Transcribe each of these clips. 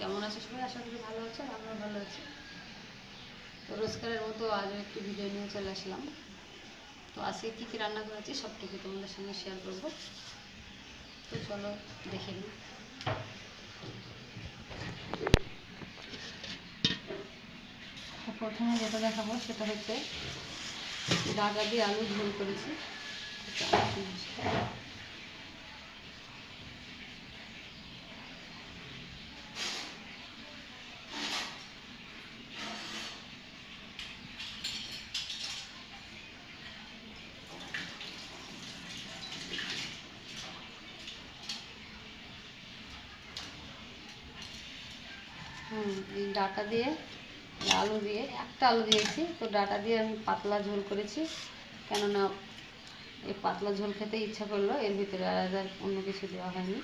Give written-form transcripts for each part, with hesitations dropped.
কেমন আছে সবাই? আশা করি ভালো আছে, আমরাও ভালো আছি। তো রোজকারের মতো আজও একটি ভিডিও নিয়ে চলে আসলাম। তো আজকে কী কী রান্না করেছি সবটুকু তোমাদের সঙ্গে শেয়ার করব। তো চলো দেখে নিই। তো প্রথমে যেটা দেখাবো সেটা হচ্ছে ডাটা দিয়ে আলু ঝোল করেছি। এই ডাটা দিয়ে আলু দিয়ে একটা আলু দিয়েছি, তো ডাটা দিয়ে আমি পাতলা ঝোল করেছি, কেননা এই পাতলা ঝোল খেতে ইচ্ছা করলো, এর ভিতরে আর অন্য কিছু দেওয়া হয়নি।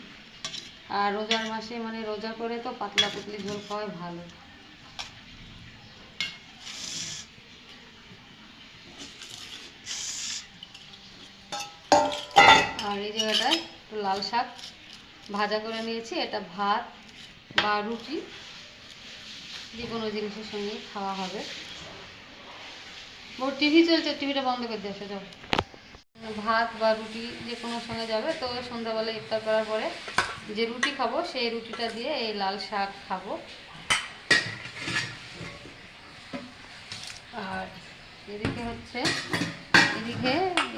আর রোজার মাসে মানে রোজা করে তো পাতলা পাতলি ঝোল খাওয়াই ভালো। আর এই জায়গাটায় একটু লাল শাক ভাজা করে নিয়েছি, এটা ভাত বা রুটি যে কোনো জিনিসের সঙ্গে খাওয়া হবে। ওর টিভি চলছে, টিভিটা বন্ধ করে দিয়ে আসো যাও। ভাত বা রুটি যে কোনো সঙ্গে যাবে। তো সন্ধ্যাবেলা ইফতার করার পরে যে রুটি খাবো সেই রুটিটা দিয়ে এই লাল শাক খাবো। আর এদিকে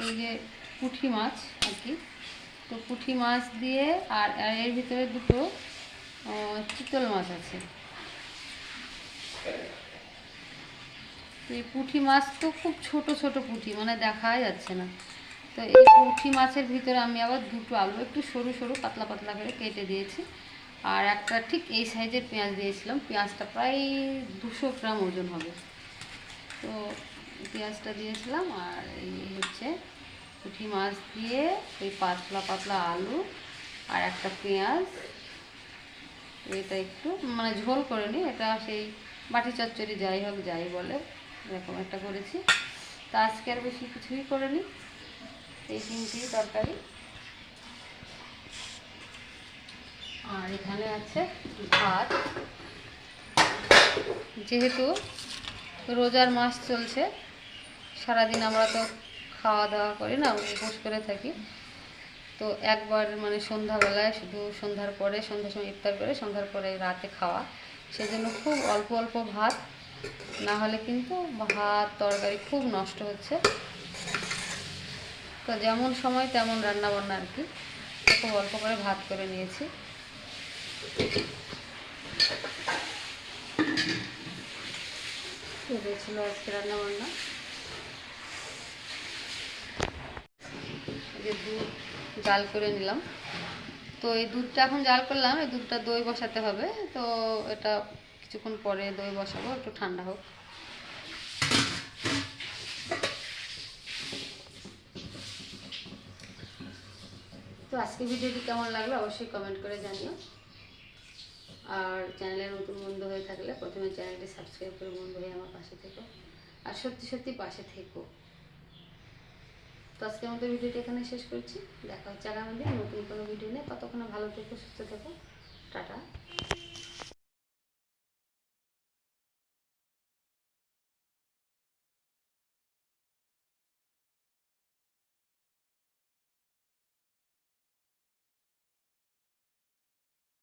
এই যে পুঁটি মাছ আর কি, তো পুঁটি মাছ দিয়ে আর এর ভিতরে দুটো চিতল মাছ আছে। তো এই পুঁটি মাছ তো খুব ছোট ছোট পুঁটি, মানে দেখাই যাচ্ছে না। তো এই পুঁটি মাছের ভিতরে আমি আবার দুটো আলু একটু সরু সরু পাতলা পাতলা করে কেটে দিয়েছি, আর একটা ঠিক এই সাইজের পেঁয়াজ দিয়েছিলাম। পেঁয়াজটা প্রায় 200 গ্রাম ওজন হবে। তো পেঁয়াজটা দিয়েছিলাম, আর এই হচ্ছে পুঁটি মাছ দিয়ে এই পাতলা পাতলা আলু আর একটা পেঁয়াজ, এটা একটু মানে ঝোল করে নিই, এটা সেই বাটি চচ্চড়ি যাই হোক যাই বলে এরকম একটা করেছি। তা আজকে আর বেশি কিছুই করে নিই, এই তিনটি তরকারি। আর এখানে আছে ভাত, যেহেতু রোজার মাস চলছে, সারাদিন আমরা তো খাওয়া দাওয়া করি না, উপোস করে থাকি। তো একবার মানে সন্ধ্যাবেলায় শুধু সন্ধ্যার পরে, সন্ধ্যার সময় ইফতার করে সন্ধ্যার পরে রাতে খাওয়া, সেজন্য খুব অল্প অল্প ভাত, না হলে কিন্তু ভাত তরকারি খুব নষ্ট হচ্ছে। তো যেমন সময় তেমন রান্না বান্না আর কি, খুব অল্প করে ভাত করে নিয়েছি। এটাই ছিল আজকে রান্না বান্না। যে দুধ জাল করে নিলাম, তো এই দুধটা এখন জাল করলাম, এই দুধটা দই বসাতে হবে। তো এটা কিছুক্ষণ পরে দই বসাবো, একটু ঠান্ডা হোক। তো আজকে ভিডিওটি কেমন লাগলো অবশ্যই কমেন্ট করে জানিও। আর চ্যানেলের নতুন বন্ধু হয়ে থাকলে প্রথমে চ্যানেলটি সাবস্ক্রাইব করে বন্ধু হয়ে আমার পাশে থেকো, আর সত্যি সত্যি পাশে থেকো। তো আজকের মতো ভিডিওটি এখানে শেষ করছি, দেখা হচ্ছে আগামী দিন নতুন কোনো ভিডিও নিয়ে। ততক্ষণে ভালো থেকো, সুস্থ থেকো, টাটা।